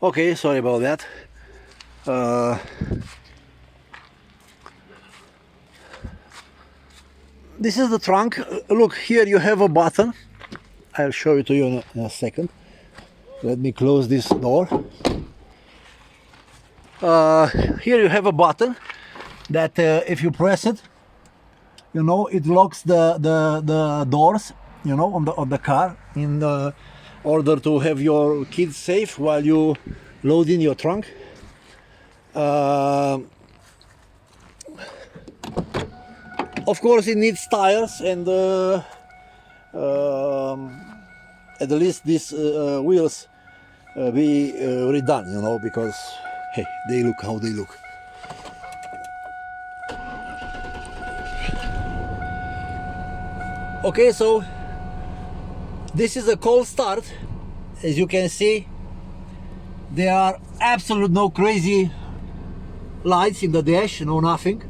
Okay, sorry about that. This is the trunk. Look, here you have a button. I'll show it to you in a second. Let me close this door. Here you have a button that if you press it, you know, it locks the doors, you know, on the car in order to have your kids safe while you load in your trunk. Of course, it needs tires, and at least these wheels be redone, you know, because hey, they look how they look. Okay, so this is a cold start. As you can see, there are absolute no crazy lights in the dash, no nothing.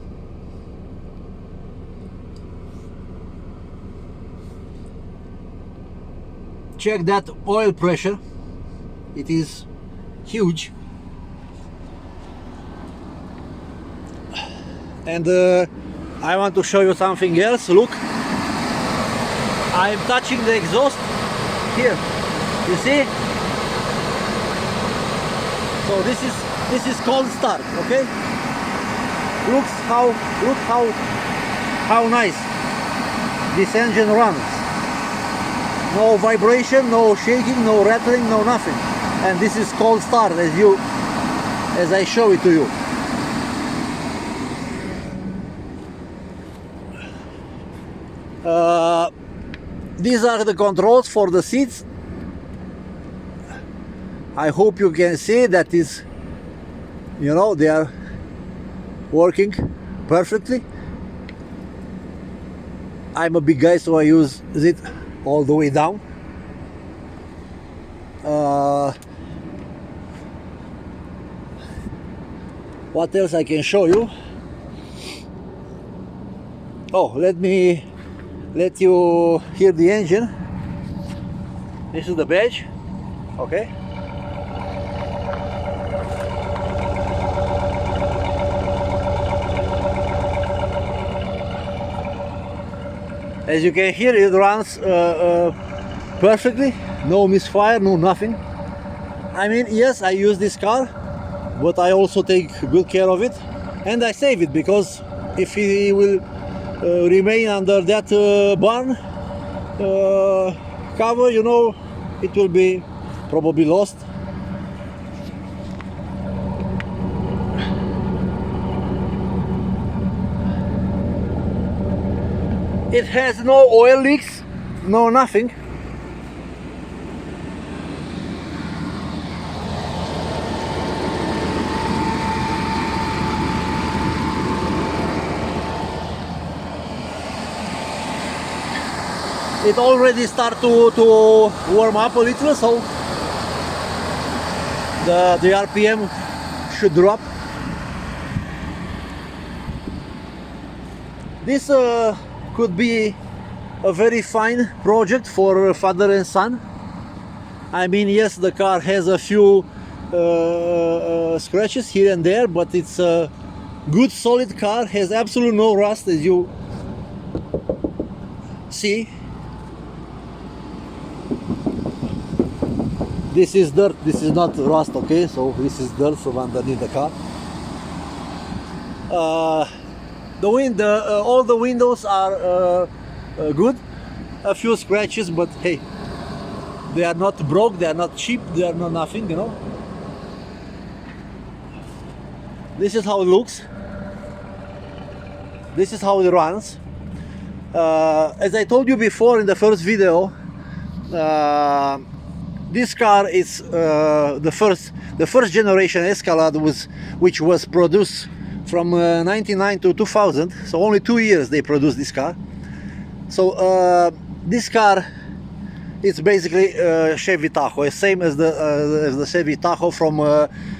Check that oil pressure, it is huge. And I want to show you something else. Look, I'm touching the exhaust here, you see? So this is cold start, okay? Look how nice this engine runs. No vibration, no shaking, no rattling, no nothing. And this is cold start as I show it to you. These are the controls for the seats. I hope you can see that is, you know, they are working perfectly. I'm a big guy, so I use it all the way down. What else I can show you? Oh, let me let you hear the engine. This is the badge, okay? As you can hear, it runs perfectly, no misfire, no nothing. I mean, yes, I use this car, but I also take good care of it, and I save it, because if he will remain under that barn cover, you know, it will be probably lost. It has no oil leaks, no nothing. It already started to warm up a little, so the RPM should drop. This could be a very fine project for father and son. I mean, yes, the car has a few scratches here and there, but it's a good solid car, has absolutely no rust, as you see. This is dirt, this is not rust, okay? So this is dirt from underneath the car. All the windows are good. A few scratches, but hey, they are not broke, they are not cheap, they are not nothing, you know. This is how it looks. This is how it runs. As I told you before in the first video, this car is the first generation Escalade, which was produced from 99 to 2000, so only 2 years they produced this car. So this car is basically Chevy Tahoe, same as the Chevy Tahoe from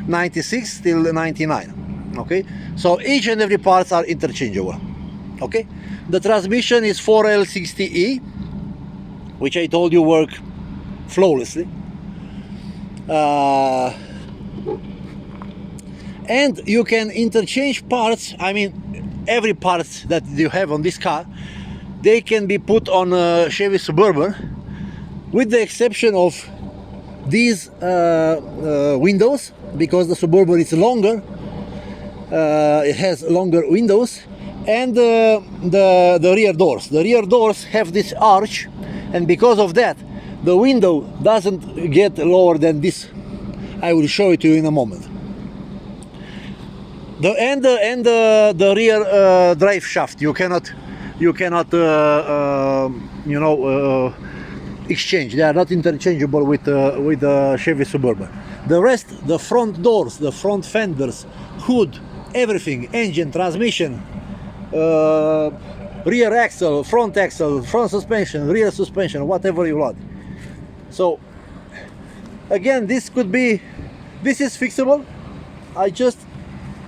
96 till 99. Okay, so each and every parts are interchangeable. Okay, the transmission is 4L60E, which I told you work flawlessly. And you can interchange parts. I mean, every part that you have on this car, they can be put on a Chevy Suburban, with the exception of these windows, because the Suburban is longer. It has longer windows, and the rear doors. The rear doors have this arch, and because of that, the window doesn't get lower than this. I will show it to you in a moment. The rear drive shaft, you cannot exchange. They are not interchangeable with the Chevy Suburban. The rest, the front doors, the front fenders, hood, everything, engine, transmission, rear axle, front suspension, rear suspension, whatever you want. So again, this is fixable. I just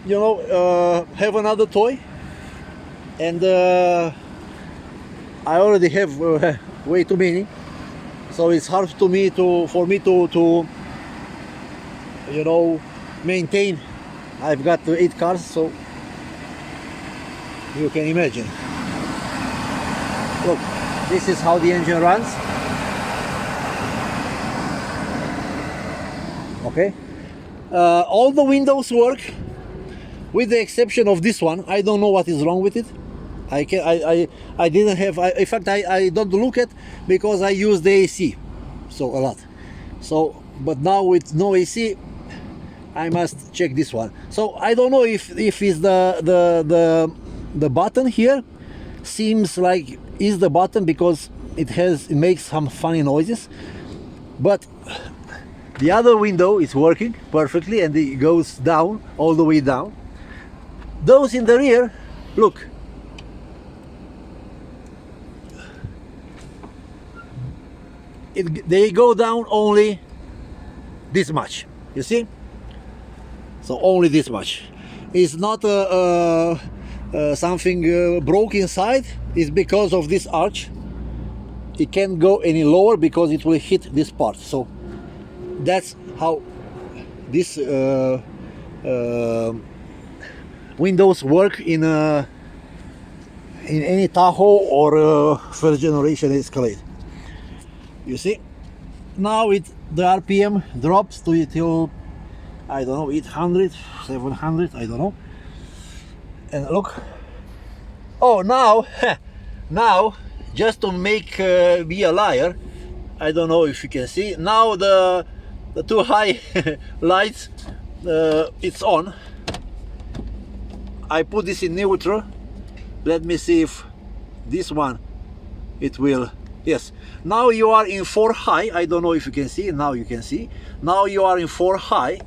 have another toy, and I already have way too many, so it's hard for me to maintain. I've got 8 cars, so you can imagine. Look, this is how the engine runs. Okay, all the windows work, with the exception of this one. I don't know what is wrong with it. I didn't have. In fact, I don't look at, because I use the AC so a lot. So, but now with no AC, I must check this one. So I don't know if it's the button here seems like is the button, because it makes some funny noises, but the other window is working perfectly, and it goes down all the way down. Those in the rear, look, they go down only this much, you see. So only this much. It's not something broke inside. It's because of this arch. It can't go any lower because it will hit this part. So that's how this windows work in any Tahoe or first generation Escalade. You see, now the RPM drops till I don't know, 800, 700, I don't know. And look, oh, now just to make me a liar, I don't know if you can see now the two high lights, it's on. I put this in neutral. Let me see if this one, it will. Yes, now you are in 4 high. I don't know if you can see. Now you can see. Now you are in 4 high,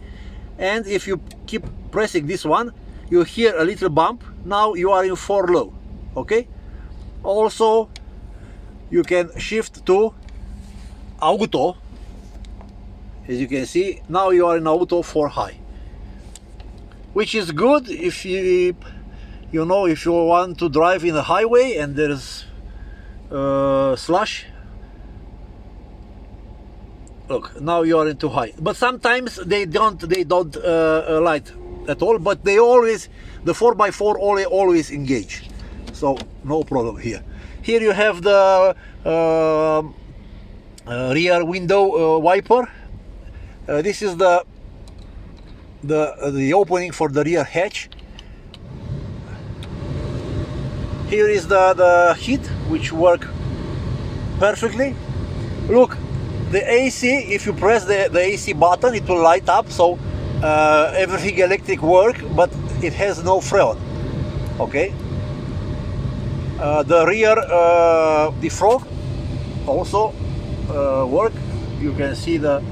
and if you keep pressing this one, you hear a little bump. Now you are in 4 low. Okay. Also, you can shift to auto. As you can see, now you are in auto 4 high, which is good if if you want to drive in the highway and there's slush. Look, now you are in too high, but sometimes they don't light at all, but they always, the 4x4 always engage, so no problem here. Here you have the rear window wiper. This is the opening for the rear hatch. Here is the heat, which work perfectly. Look, the AC, if you press the AC button, it will light up, so everything electric work, but it has no freon. Okay. The rear defrost also work. You can see the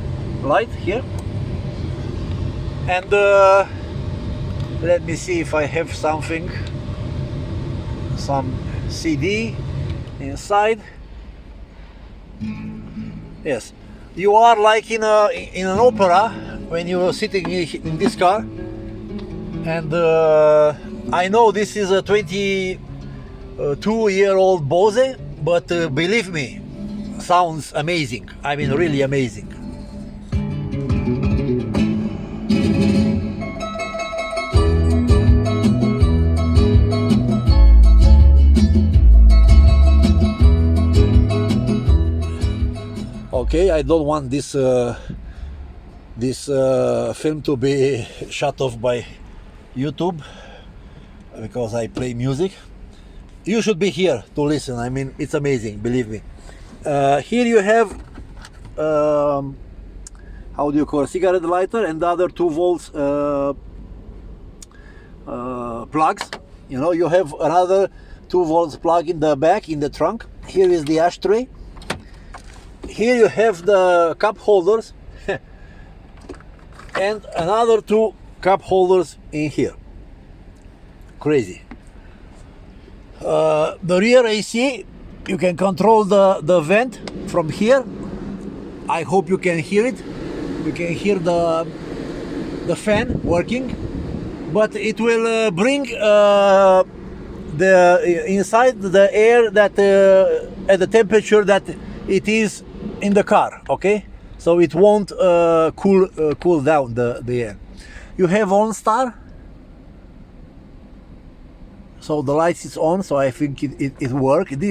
light here. And let me see if I have something, some CD inside. Yes, you are like in an opera when you are sitting in this car. And I know this is a 22-year-old Bose, but believe me, sounds amazing. I mean, really amazing. Okay, I don't want this film to be shut off by YouTube because I play music. You should be here to listen. I mean, it's amazing, believe me. Here you have how do you call it, cigarette lighter and the other 2 volts plugs. You know, you have another 2 volts plug in the back, in the trunk. Here is the ashtray. Here you have the cup holders and another 2 cup holders in here. Crazy. The rear AC, you can control the vent from here. I hope you can hear it. You can hear the fan working, but it will bring the inside the air that at the temperature that it is in the car. Okay, so it won't cool down the air. You have OnStar, so the lights is on, so I think it works.